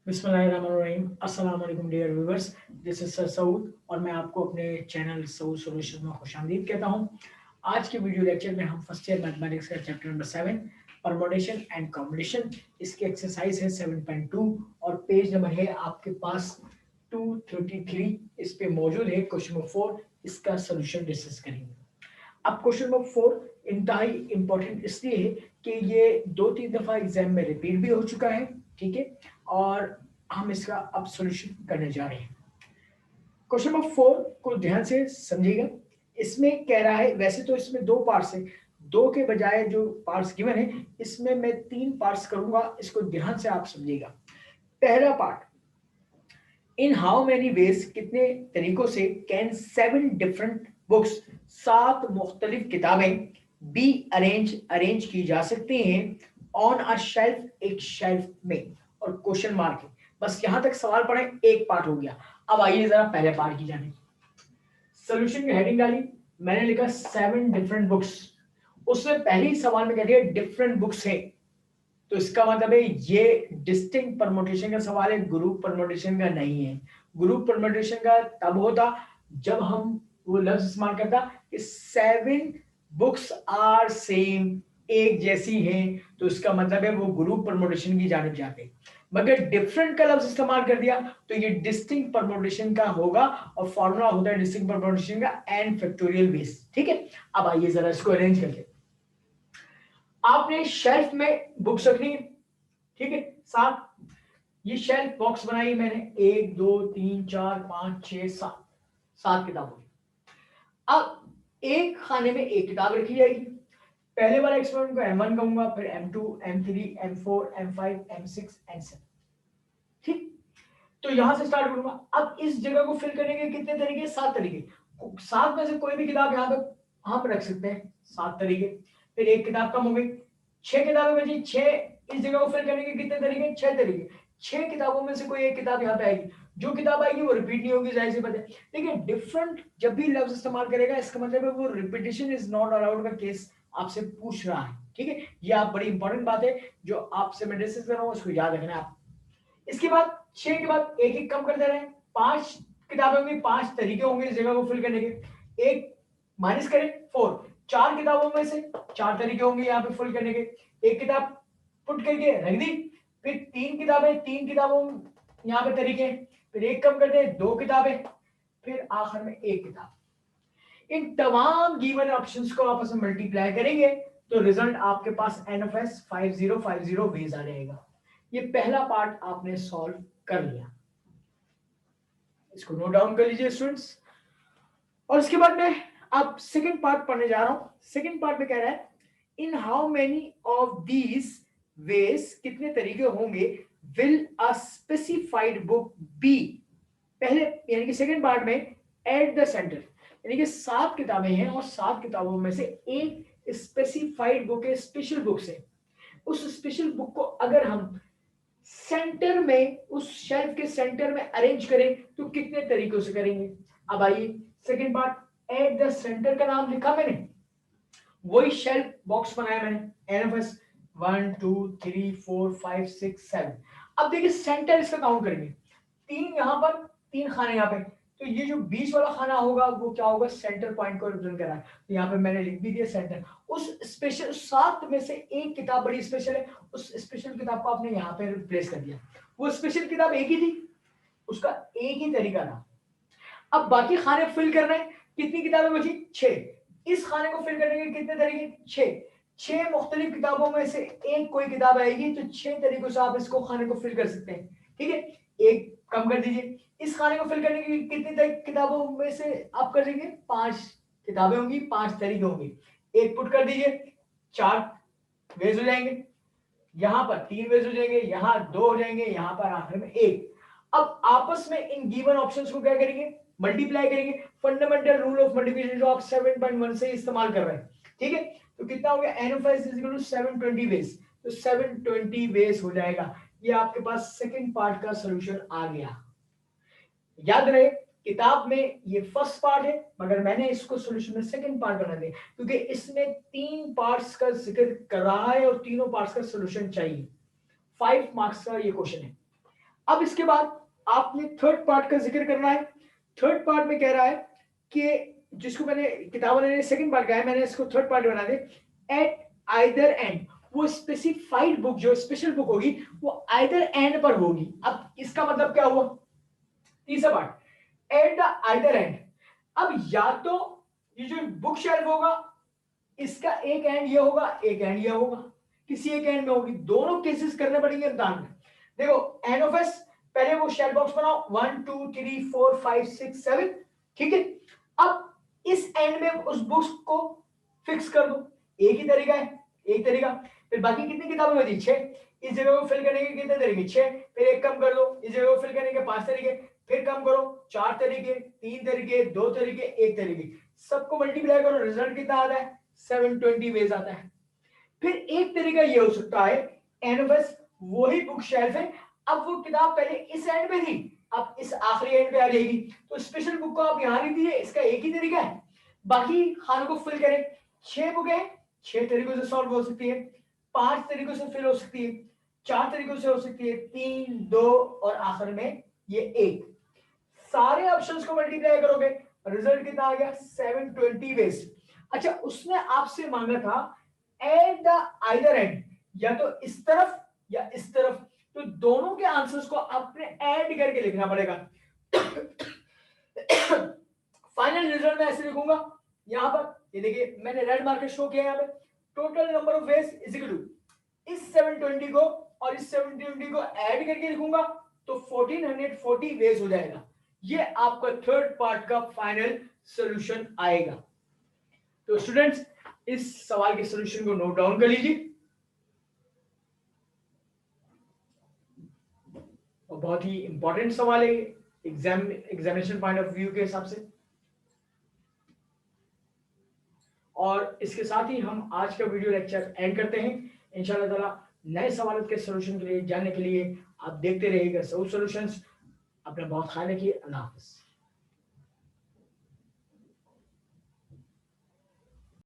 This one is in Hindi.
बिस्मिल्लाहिर्रहमानिर्रहीम। अस्सलाम वालेकुम dear viewers, this is sir Saud और मैं आपको अपने चैनल सऊद सॉल्यूशन में खुशामदीद कहता हूं। आज के वीडियो लेक्चर में हम फर्स्ट ईयर मैथमेटिक्स का chapter number 7 permutation and combination, इसकी एक्सरसाइज है 7.2 और पेज नंबर है आपके पास 233। इस पे मौजूद है क्वेश्चन नंबर 4, इसका सोल्यूशन डिस्कस करेंगे। अब क्वेश्चन नंबर 4 इंतहाई इंपॉर्टेंट इसलिए है कि ये 2-3 दफा एग्जाम में रिपीट भी हो चुका है, ठीक है, और हम इसका अब सॉल्यूशन करने जा रहे हैं। क्वेश्चन नंबर 4 को ध्यान से समझिएगा। इसमें कह रहा है, वैसे तो इसमें दो पार्ट्स है, दो के बजाय जो पार्ट्स गिवन है इसमें मैं 3 पार्ट्स करूंगा, इसको ध्यान से आप समझिएगा। पहला part, in how many ways, कितने तरीकों से कैन 7 डिफरेंट बुक्स, 7 मुख्तलिफ किताबें बी अरेंज की जा सकती हैं ऑन अ शेल्फ, एक शेल्फ में, और क्वेश्चन मार्क है। बस यहां तक सवाल पढ़े, एक पार्ट हो गया। अब आइए जरा पहले पार्ट की जाने। सोल्यूशन की हेडिंग डाली, मैंने लिखा 7 डिफरेंट बुक्स। उसमें पहले ही सवाल में कह दिया डिफरेंट बुक्स है, तो इसका मतलब है ये डिस्टिंक्ट परमुटेशन का सवाल है, ग्रुप परमुटेशन का नहीं है। ग्रुप परमुटेशन का तब होता जब हम वो लफ्ज इस्तेमाल करता कि 7 बुक्स आर सेम, एक जैसी हैं, तो इसका मतलब है वो ग्रुप परमुटेशन की जानिब जाते। मगर डिफरेंट का लफ्ज इस्तेमाल कर दिया तो ये डिस्टिंक्ट परमुटेशन का होगा, और फॉर्मूला होता है डिस्टिंक्ट परमुटेशन का n फैक्टोरियल बेस। ठीक है, अब आइए जरा इसको अरेंज करके। आपने शेल्फ में बुक्स रखनी है, ठीक है, 7। ये शेल्फ बॉक्स बनाई मैंने, 1 2 3 4 5 6 7, 7 किताबों की। अब एक खाने में एक किताब रखी जाएगी। पहले वाले एक्सपेरिमेंट को M1 कहूंगा, फिर M2 M3 M4 M5 M6 M7, ठीक। तो यहां से स्टार्ट करूंगा। अब इस जगह को फिल करने के कितने तरीके? 7 तरीके। 7 में से कोई भी किताब यहाँ पे आप रख सकते हैं, 7 तरीके। फिर एक किताब कम हो गई, 6 किताबें बची, 6 इस जगह को फिल करने के कितने तरीके? 6 तरीके। 6 किताबों में से कोई एक किताब यहाँ पे आएगी, जो किताब आएगी वो रिपीट नहीं होगी, जाहिर सी बात है। देखिए, डिफरेंट जब भी लफ्ज इस्तेमाल करेगा इसका मतलब है वो रिपीटिशन इज नॉट अलाउड का केस आपसे पूछ रहा है, ठीक है। ये आप बड़ी इंपॉर्टेंट बात है जो आपसे मैं डिस्कस कर रहा हूँ, उसको याद रखना है आप। इसके बाद 6 के बाद एक एक कम कर दे रहे हैं, 5 किताबें होंगी, 5 तरीके होंगे इस जगह को फिल करने के। एक माइनस करें 4, 4 किताबों में से 4 तरीके होंगे यहाँ पे फिल करने के। एक किताब पुट करके रख दी, फिर 3 किताबें, 3 किताबों यहाँ पे तरीके, फिर एक कम कर दे, 2 किताबें, फिर आखिर में एक किताब। इन तमाम गिवन ऑप्शंस को आपस में मल्टीप्लाई करेंगे तो रिजल्ट आपके पास NFS 5050 वेज आ जाएगा। ये पहला पार्ट आपने सॉल्व कर लिया, इसको नोट डाउन कर लीजिए स्टूडेंट्स। और इसके बाद में अब सेकंड पार्ट पढ़ने जा रहा हूं। सेकंड पार्ट में कह रहा है, in how many of these ways, कितने तरीके होंगे, will a specified book be, पहले यानी कि सेकंड पार्ट में एट द सेंटर, यानी कि 7 किताबें हैं और 7 किताबों में से एक स्पेसिफाइड बुक है, स्पेशल बुक है। उस स्पेशल बुक को अगर हम सेंटर में, उस शेल्फ के सेंटर में अरेंज करें तो कितने तरीकों से करेंगे। अब आइए second part, eight the centre का नाम लिखा मैंने, वही शेल्फ बॉक्स बनाया मैंने, NFS 1 2 3 4 5 6 7। अब देखिए सेंटर इसका काउंट करेंगे, 3 यहां पर, 3 खाने यहाँ पे, तो ये जो बीच वाला खाना होगा वो क्या होगा? सेंटर पॉइंट को रिप्रेजेंट कर रहा है। तो यहाँ पे मैंने लिख भी दिया सेंटर। उस स्पेशल 7 में से एक किताब बड़ी स्पेशल है, उस स्पेशल किताब को आपने यहाँ पे रिप्लेस कर दिया। वो स्पेशल किताब एक ही थी, उसका एक ही तरीका था। अब बाकी खाने फिल कर रहे हैं, कितनी किताबें बची? 6। इस खाने को फिल करने के कितने तरीके? 6 मुख्तलिफ किताबों में से एक कोई किताब आएगी तो 6 तरीकों से आप इसको खाने को फिल कर सकते हैं, ठीक है। एक कम कर दीजिए, इस खाने को फिल करने की कितनी किताबों में से आप कर देंगे? 5 किताबें होंगी, 5 तरीके होंगे। एक पुट कर दीजिए, 4 वेज हो जाएंगे, यहां पर 3 वेज हो जाएंगे, यहां 2 हो जाएंगे, यहां पर आखिर में 1। अब आपस में इन गिवन ऑप्शंस को क्या करेंगे? मल्टीप्लाई करेंगे। फंडामेंटल रूल ऑफ मल्टीप्लिकेशन जो आप 7.1 से इस्तेमाल कर रहे हैं, ठीक है। तो कितना हो गया? NFS is equal to 720 ways, तो 720 वेज हो जाएगा। ये आपके पास सेकंड पार्ट का सॉल्यूशन आ गया। याद रहे, किताब में ये फर्स्ट पार्ट है, मगर मैंने इसको सॉल्यूशन में सेकंड पार्ट बना दिया क्योंकि इसमें 3 पार्ट्स का जिक्र कर रहा है और तीनों पार्ट्स का सॉल्यूशन चाहिए। 5 मार्क्स का ये क्वेश्चन है। अब इसके बाद आपने थर्ड पार्ट का जिक्र करना है। थर्ड पार्ट में कह रहा है कि जिसको मैंने किताब वाले ने सेकंड पार्ट का है, मैंने इसको थर्ड पार्ट बना दिया। एट आइदर एंड, वो स्पेसिफाइड बुक जो स्पेशल बुक होगी वो आइदर एंड पर होगी। अब इसका मतलब क्या हुआ? तीसरा part, at the either and. अब या तो ये जो बुक शेल्फ होगा इसका एक एंड ये होगा, एक एंड ये होगा, किसी एक एंड में होगी। दोनों केसेस करने पड़ेंगे इम्तिहान में। देखो एन ऑफ एस, पहले वो शेल बॉक्स बनाओ 1 2 3 4 5 6 7, ठीक है। अब इस एंड में उस बुक्स को फिक्स कर दो, एक ही तरीका है, एक तरीका। फिर बाकी कितनी किताबें बची? 6। इस जगह को फिल करने के कितने तरीके? 6। फिर एक कम कर दो, इस जगह को फिल करने के 5 तरीके, फिर कम करो 4 तरीके, 3 तरीके, 2 तरीके, 1 तरीके, सबको मल्टीप्लाई करो, रिजल्ट कितना आता है? 720 वेज आता है। फिर एक तरीका ये हो सकता है, एनोबस वही बुक शेल्फ है, अब वो किताब पहले इस एंड पे थी, अब इस आखिरी एंड पे आ जाएगी, तो स्पेशल बुक को आप यहां लिख दीजिए। इसका एक ही तरीका है, बाकी खानों को फिल करें। 6 बुक है, 6 तरीकों से सॉल्व हो सकती है, 5 तरीकों से फिल हो सकती है, 4 तरीकों से हो सकती है, 3 2 और आखिर में ये 1। सारे ऑप्शंस को मल्टीप्लाई करोगे, रिजल्ट कितना आ गया? 720 वेज। अच्छा, उसने आपसे मांगा था एट द आइदर एंड, या तो इस तरफ या इस तरफ, तो दोनों के आंसर्स को आपने ऐड करके लिखना पड़ेगा। फाइनल रिजल्ट में ऐसे लिखूंगा यहां पर, ये देखिए मैंने रेड मार्कर शो किया यहां पे। Total number of ways is equal to इस 720 को और इस 720 को ऐड करके लिखूंगा तो 1440 वेज हो जाएगा। ये आपका थर्ड पार्ट का फाइनल सॉल्यूशन आएगा। तो स्टूडेंट्स इस सवाल के सॉल्यूशन को नोट डाउन कर लीजिए, और बहुत ही इंपॉर्टेंट सवाल है एग्जामिनेशन पॉइंट ऑफ व्यू के हिसाब से। और इसके साथ ही हम आज का वीडियो लेक्चर एंड करते हैं। इंशाल्लाह ताला नए सवालों के सॉल्यूशन के लिए जानने के लिए आप देखते रहिएगा सऊद सॉल्यूशंस। अपना बहुत ख्याल रखिए। अल्लाह हाफिज।